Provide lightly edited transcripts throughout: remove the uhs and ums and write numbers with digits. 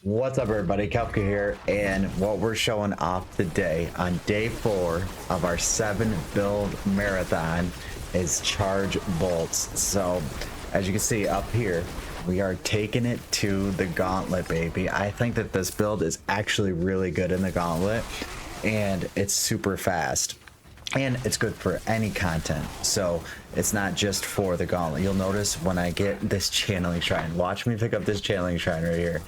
What's up, everybody? Kelka here, and what we're showing off today on day 4 of our 7 build marathon is charge bolts. So as you can see up here, we are taking it to the Gauntlet, baby. I think that this build is actually really good in the Gauntlet, and it's super fast. And it's good for any content, so it's not just for the Gauntlet. You'll notice when I get this channeling shrine, watch me pick up this channeling shrine right here.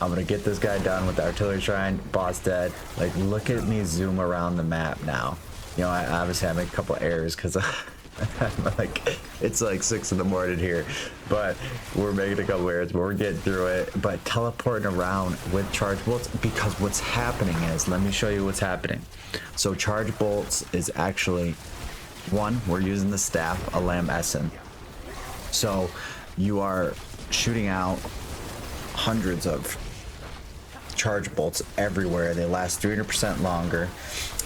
I'm gonna get this guy done with the artillery shrine, boss dead. Like, look at me zoom around the map now. You know, I obviously make a couple errors because like it's like 6 in the morning here, but we're making a couple errors, but we're getting through it. But teleporting around with charge bolts, because what's happening is, let me show you what's happening. So charge bolts is actually, one, we're using the staff, a lamb Essen. So you are shooting out hundreds of charge bolts everywhere. They last 300% longer,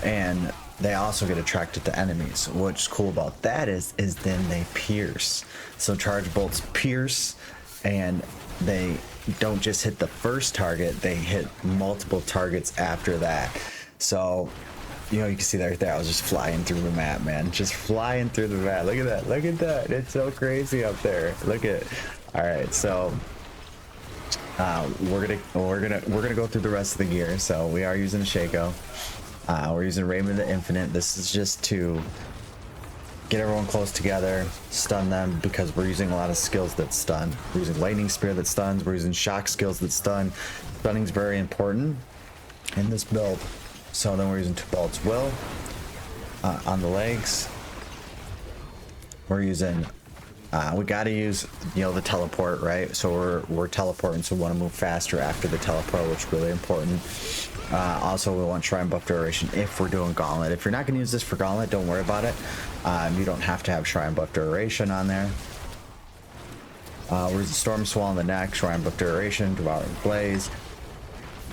and they also get attracted to enemies. What's cool about that is then they pierce. So charge bolts pierce, and they don't just hit the first target, they hit multiple targets after that. So you know, you can see that right there. I was just flying through the map, man. Just flying through the map. Look at that. Look at that. It's so crazy up there. Look at. All right, so we're gonna go through the rest of the gear. So we are using a Shaco. We're using Raven the Infinite. This is just to get everyone close together, stun them, because we're using a lot of skills that stun. We're using Lightning Spear that stuns. We're using shock skills that stun. Stunning's very important in this build. So then we're using 2 bolts will on the legs. We're using we got to use, you know, the teleport, right? So we're teleporting, so we want to move faster after the teleport, which is really important. Also, we want shrine buff duration if we're doing Gauntlet. If you're not going to use this for Gauntlet, don't worry about it. You don't have to have shrine buff duration on there. We're using Storm Swell on the neck, shrine buff duration, Devouring Blaze,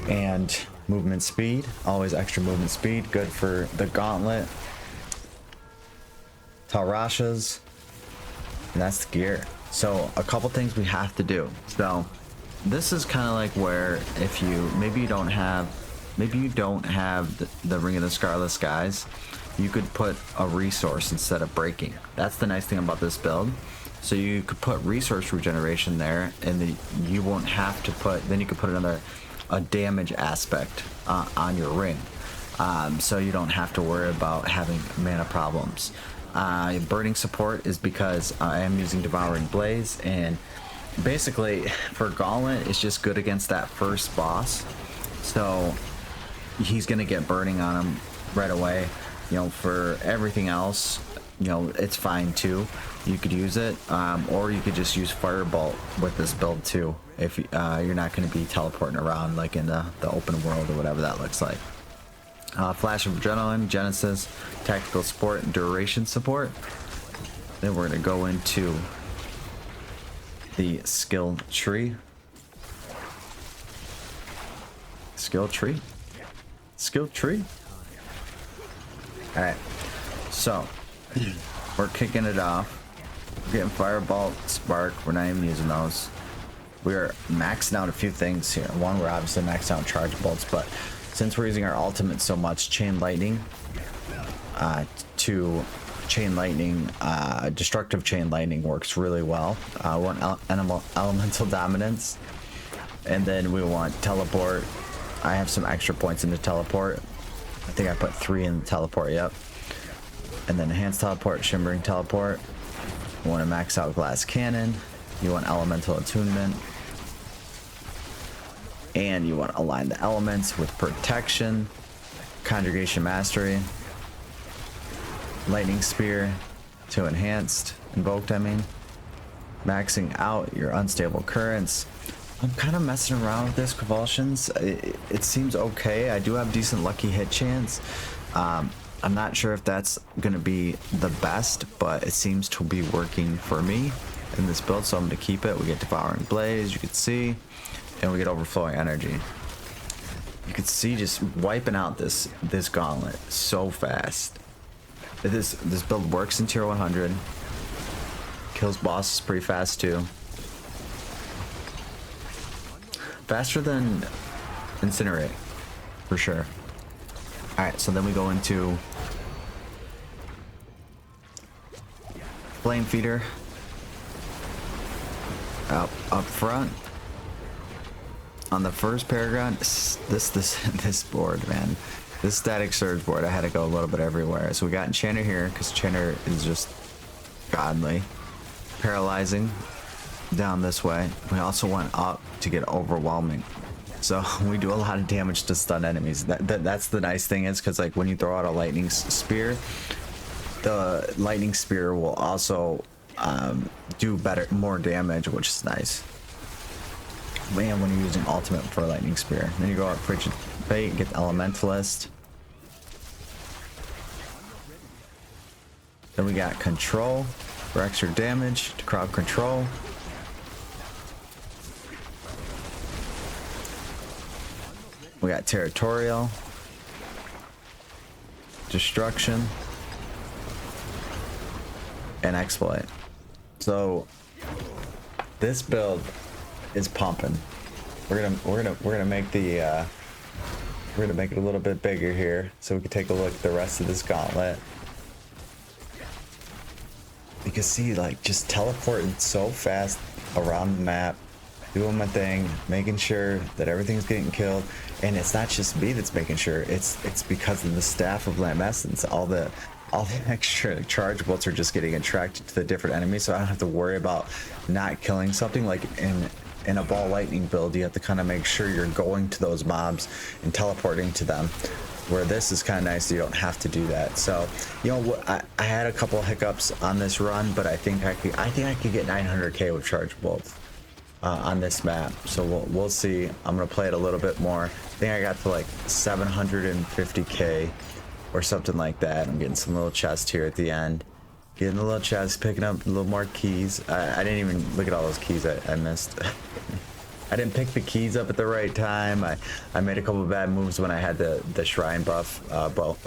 and movement speed. Always extra movement speed, good for the Gauntlet. Talrashas. And that's the gear. So a couple things we have to do. So this is kind of like where, if you maybe you don't have the Ring of the Scarlet Skies, you could put a resource instead of breaking. That's the nice thing about this build. So you could put resource regeneration there, and you won't have to put, then you could put a damage aspect on your ring, so you don't have to worry about having mana problems. Burning support is because I am using Devouring Blaze, and basically for Gauntlet it's just good against that first boss, so he's gonna get burning on him right away. You know, for everything else, you know, it's fine too. You could use it, or you could just use Firebolt with this build too, if you're not going to be teleporting around like in the open world or whatever that looks like. Flash of Adrenaline, Genesis, Tactical Support, and Duration Support. Then we're going to go into the skill tree. Skill tree? Skill tree? Alright, so we're kicking it off. We're getting Firebolt, Spark, we're not even using those. We're maxing out a few things here. One, we're obviously maxing out charge bolts, but since we're using our ultimate so much, Chain Lightning to Chain Lightning, Destructive Chain Lightning works really well. We want Elemental Dominance, and then we want Teleport. I have some extra points in the Teleport. I think I put 3 in the Teleport, yep. And then Enhanced Teleport, Shimmering Teleport. You want to max out Glass Cannon. You want Elemental Attunement. And you want to align the elements with Protection, Conjugation Mastery, Lightning Spear to Enhanced, Invoked, I mean. Maxing out your Unstable Currents. I'm kind of messing around with this Convulsions. It seems okay. I do have decent lucky hit chance. I'm not sure if that's going to be the best, but it seems to be working for me in this build, so I'm going to keep it. We get Devouring Blaze, you can see, and we get Overflowing Energy. You can see just wiping out this Gauntlet so fast. This build works in tier 100. Kills bosses pretty fast too. Faster than Incinerate, for sure. Alright, so then we go into Flame Feeder. Up front. On the first paragon, this board, man. This Static Surge board, I had to go a little bit everywhere. So we got Enchanter here, because Enchanter is just godly. Paralyzing down this way. We also went up to get Overwhelming. So we do a lot of damage to stun enemies. That's the nice thing is, because like when you throw out a Lightning Spear, the Lightning Spear will also do more damage, which is nice. Man, when you're using ultimate for a Lightning Spear. Then you go out Frigid Fate, get the Elementalist. Then we got Control for extra damage to crowd control. We got Territorial, Destruction, and Exploit. So this build is pumping. We're gonna make the we're gonna make it a little bit bigger here so we can take a look at the rest of this gauntlet. You can see like just teleporting so fast around the map, doing my thing, making sure that everything's getting killed. And it's not just me that's making sure, it's because of the staff of Lamb Essence. All the extra charge bolts are just getting attracted to the different enemies, so I don't have to worry about not killing something. Like in a ball lightning build, you have to kind of make sure you're going to those mobs and teleporting to them, where this is kind of nice, you don't have to do that. So you know, I had a couple hiccups on this run, but I think I could get 900k with charge bolts on this map. So we'll see. I'm gonna play it a little bit more. I think I got to like 750k or something like that. I'm getting some little chest here at the end, getting a little chest, picking up a little more keys. I didn't even look at all those keys I missed. I didn't pick the keys up at the right time. I made a couple of bad moves when I had the shrine buff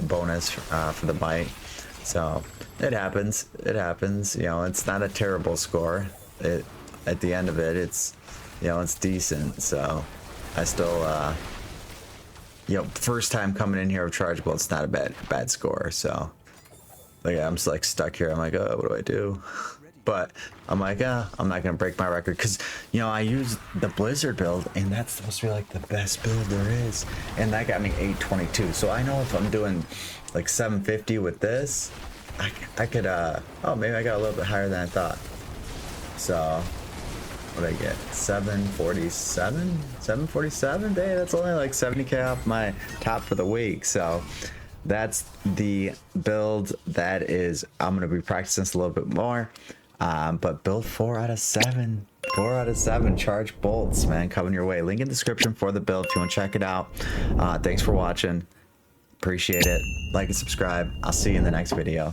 bonus for the bite. So it happens. It happens. You know, it's not a terrible score. At the end of it, it's, you know, it's decent. So I still, you know, first time coming in here with chargeable, it's not a bad score. So like I'm just like stuck here. I'm like, oh, what do I do? But I'm like, I'm not gonna break my record, because you know I use the Blizzard build, and that's supposed to be like the best build there is, and that got me 822. So I know if I'm doing like 750 with this, I could oh, maybe I got a little bit higher than I thought. So what did I get? 747? 747? Dang, that's only like 70k off my top for the week. So that's the build. That is, I'm gonna be practicing this a little bit more. But build 4 out of 7. 4 out of 7 charge bolts, man, coming your way. Link in the description for the build if you want to check it out. Thanks for watching. Appreciate it. Like and subscribe. I'll see you in the next video.